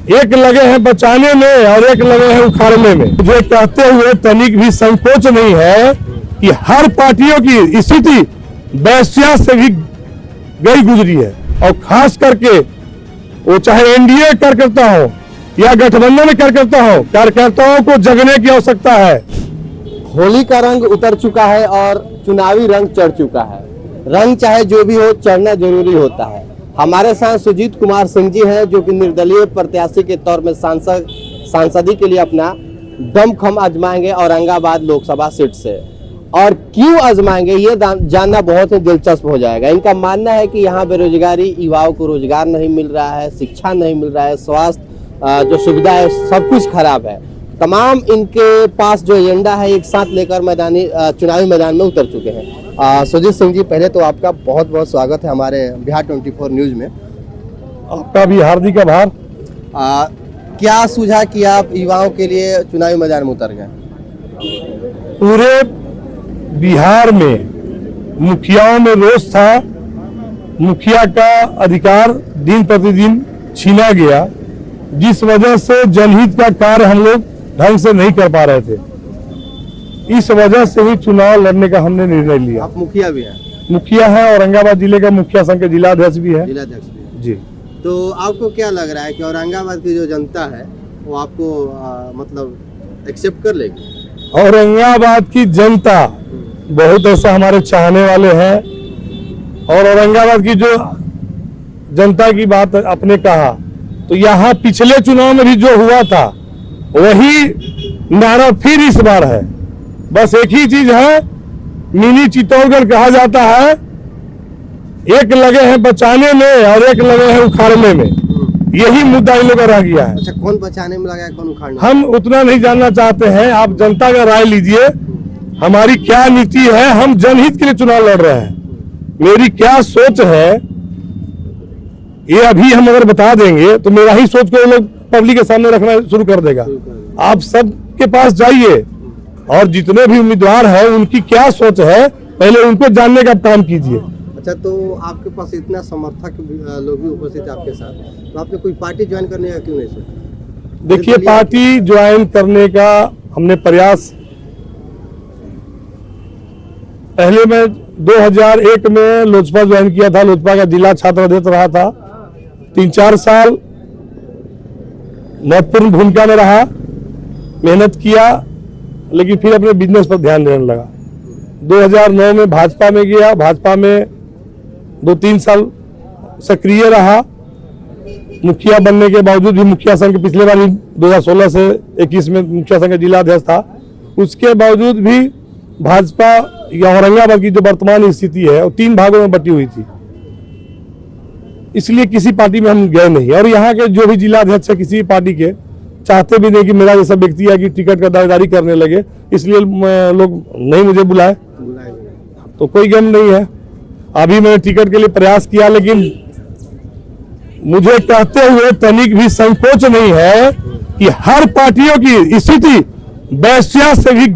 एक लगे हैं बचाने में और एक लगे हैं उखाड़ने में। मुझे कहते हुए तनिक भी संकोच नहीं है कि हर पार्टियों की स्थिति वैश्या से भी गई गुजरी है, और खास करके वो चाहे एनडीए कार्यकर्ता हो या गठबंधन कार्यकर्ता हो, कार्यकर्ताओं को जगने की आवश्यकता है। होली का रंग उतर चुका है और चुनावी रंग चढ़ चुका है। रंग चाहे जो भी हो, चढ़ना जरूरी होता है। हमारे साथ सुजीत कुमार सिंह जी हैं, जो कि निर्दलीय प्रत्याशी के तौर में सांसदी के लिए अपना दमखम आजमाएंगे औरंगाबाद लोकसभा सीट से। और क्यों आजमाएंगे ये जानना बहुत ही दिलचस्प हो जाएगा। इनका मानना है कि यहाँ बेरोजगारी, युवाओं को रोजगार नहीं मिल रहा है, शिक्षा नहीं मिल रहा है, स्वास्थ्य जो सुविधा है सब कुछ खराब है। तमाम इनके पास जो एजेंडा है एक साथ लेकर चुनावी मैदान में उतर चुके हैं। सुजीत सिंह जी, पहले तो आपका बहुत बहुत स्वागत है हमारे बिहार 24 न्यूज में। आपका भी हार्दिक आभार। क्या सुझा कि आप युवाओं के लिए चुनावी मैदान में उतर गए? पूरे बिहार में मुखियाओं में रोष था। मुखिया का अधिकार दिन प्रतिदिन छीना गया, जिस वजह से जनहित का कार्य हम लोग ढंग से नहीं कर पा रहे थे। इस वजह से ही चुनाव लड़ने का हमने निर्णय लिया। आप मुखिया भी हैं? मुखिया है, औरंगाबाद जिले का मुखिया संघ के जिलाध्यक्ष भी है। जिलाध्यक्ष भी जी। तो आपको क्या लग रहा है कि औरंगाबाद की जो जनता है वो आपको मतलब एक्सेप्ट कर लेगी? औरंगाबाद की जनता बहुत ऐसा हमारे चाहने वाले हैं, और औरंगाबाद की जो जनता की बात आपने कहा, तो यहाँ पिछले चुनाव में भी जो हुआ था वही नारा फिर इस बार है। बस एक ही चीज है, मिनी चित्तौड़गढ़ कहा जाता है। एक लगे हैं बचाने में और एक लगे हैं उखाड़ने में। यही मुद्दा इन लोगों का रह गया है। अच्छा, कौन बचाने में लगा है, कौन उखाड़ने? हम उतना नहीं जानना चाहते हैं, आप जनता का राय लीजिए। हमारी क्या नीति है, हम जनहित के लिए चुनाव लड़ रहे हैं। मेरी क्या सोच है ये अभी हम अगर बता देंगे तो मेरा ही सोच को लोग पब्लिक के सामने रखना शुरू कर देगा। आप सब के पास जाइए और जितने भी उम्मीदवार हैं उनकी क्या सोच है पहले उनको जानने का काम कीजिए। अच्छा, तो आपके पास इतना समर्थक लोग भी उपस्थित है आपके साथ, तो आपने कोई पार्टी ज्वाइन करने का क्यों नहीं सोचा? देखिए, पार्टी ज्वाइन करने का हमने प्रयास पहले मैं 2001 में लोजपा ज्वाइन किया था। लोजपा का जिला छात्र अध्यक्ष रहा था। 3-4 साल महत्वपूर्ण भूमिका में रहा, मेहनत किया, लेकिन फिर अपने बिजनेस पर ध्यान देने लगा। 2009 में भाजपा में गया। भाजपा में 2-3 साल सक्रिय रहा। मुखिया बनने के बावजूद भी मुखिया संघ के पिछले बार 2016 से 21 में मुखिया संघ का जिलाध्यक्ष था। उसके बावजूद भी भाजपा या औरंगाबाद की जो वर्तमान स्थिति है वो 3 भागों में बटी हुई थी, इसलिए किसी पार्टी में हम गए नहीं। और यहाँ के जो भी जिलाध्यक्ष है किसी पार्टी के चाहते भी नहीं कि मेरा जैसा व्यक्ति है कि टिकट का दावेदारी करने लगे, इसलिए लोग नहीं मुझे बुलाए। तो कोई गम नहीं है। अभी मैंने टिकट के लिए प्रयास किया, लेकिन मुझे कहते हुए तनिक भी संकोच नहीं है कि हर पार्टियों की स्थिति वैश्या से भी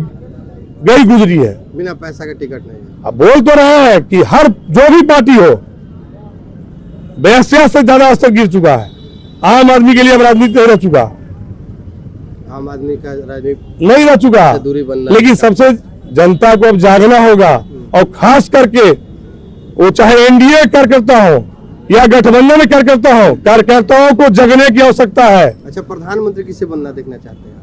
गई गुजरी है। बिना पैसा का टिकट नहीं है। अब बोल तो रहे हैं कि हर जो भी पार्टी हो वैश्या से ज्यादा स्तर गिर चुका है। आम आदमी के लिए अब राजनीति नहीं रह चुका, आम आदमी का राजनीति नहीं रह चुका, दूरी बनना। लेकिन सबसे जनता को अब जागना होगा, और खास करके वो चाहे एनडीए कार्यकर्ता हो या गठबंधन कार्यकर्ता हो, कार्यकर्ताओं को जगने की आवश्यकता है। अच्छा, प्रधानमंत्री किसे बनना देखना चाहते हैं?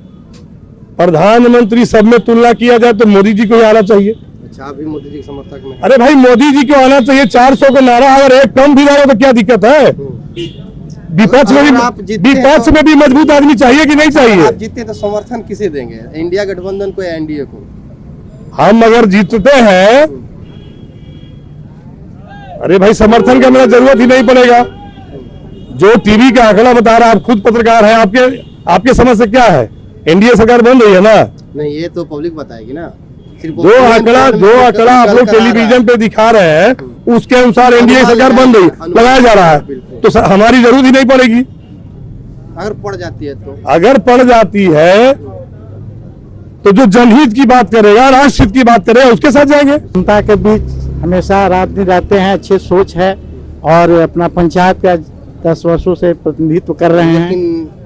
प्रधानमंत्री सब में तुलना किया जाए तो मोदी जी को ही आना चाहिए। अच्छा, आप भी मोदी जी के समर्थक में? अरे भाई, मोदी जी को आना चाहिए। 400 का नारा अगर एक कम भी रहा तो क्या दिक्कत है? विपक्ष में भी मजबूत आदमी चाहिए कि नहीं चाहिए? आप जीते तो समर्थन किसे देंगे, इंडिया गठबंधन को या एनडीए को? हम अगर जीतते हैं, अरे भाई समर्थन का मेरा जरूरत ही नहीं पड़ेगा। जो टीवी का आंकड़ा बता रहा है, आप खुद पत्रकार हैं, आपके समझ से क्या है? एनडीए सरकार बन रही है ना? नहीं, ये तो पब्लिक बताएगी ना। जो आंकड़ा आप लोग टेलीविजन पे दिखा रहे हैं उसके अनुसार एनडीए सरकार बन रही, लगाया जा रहा है, तो हमारी जरूरत ही नहीं पड़ेगी। अगर पड़ जाती है तो? अगर पड़ जाती है तो जो जनहित की बात करेगा, राष्ट्रहित की बात करेगा, उसके साथ जाएंगे। जनता के बीच हमेशा रात दिन रहते हैं, अच्छी सोच है और अपना पंचायत का 10 वर्षों से प्रतिनिधित्व कर रहे हैं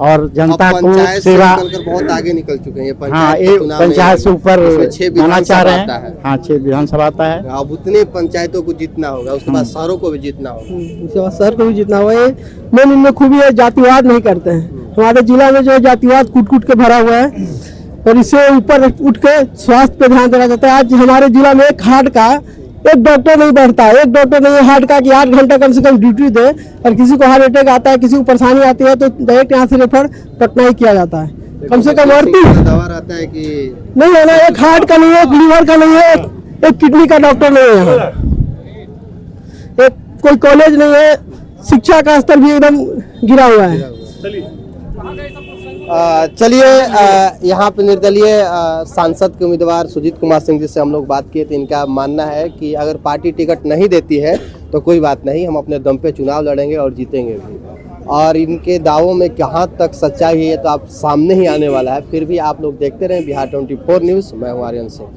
और जनता अब को पंचायत से सेवा। निकलकर बहुत आगे निकल चुके हैं। ये हाँ, के ये चुनाव में पंचायत से ऊपर इसमें 6 जाना चाह विधानसभा रहे आता हैं। है। हाँ, 6 विधानसभा आता है। अब उतने पंचायतों को जीतना होगा, उसके बाद शहरों को भी जीतना होगा। उसके बाद शहर को भी जीतना हुआ है। मेन इनमें खूबी है, जातिवाद नहीं करते हैं। हमारे जिला में जो है जातिवाद कूट कूट के भरा हुआ है और इससे ऊपर उठ के स्वास्थ्य पे ध्यान देना चाहता है। आज हमारे जिला में एक हार्ट का एक डॉक्टर नहीं बैठता है, एक डॉक्टर नहीं है हार्ट का कि 8 घंटा कम से कम ड्यूटी दे। और किसी को हार्ट अटैक आता है, किसी को परेशानी आती है तो डायरेक्ट यहाँ से रेफर पटना ही किया जाता है। कम से कम और दवा रहता है कि नहीं है ना, एक हार्ट का नहीं है, एक लीवर का नहीं है, एक किडनी का डॉक्टर नहीं है यहाँ। एक कोई कॉलेज नहीं है, शिक्षा का स्तर भी एकदम गिरा हुआ है। चलिए, यहाँ पे निर्दलीय सांसद के उम्मीदवार सुजीत कुमार सिंह जी से हम लोग बात किए, तो इनका मानना है कि अगर पार्टी टिकट नहीं देती है तो कोई बात नहीं, हम अपने दम पे चुनाव लड़ेंगे और जीतेंगे भी। और इनके दावों में कहाँ तक सच्चाई है ये तो आप सामने ही आने वाला है। फिर भी आप लोग देखते रहें बिहार 24 न्यूज़। मैं हूँ आर्यन सिंह।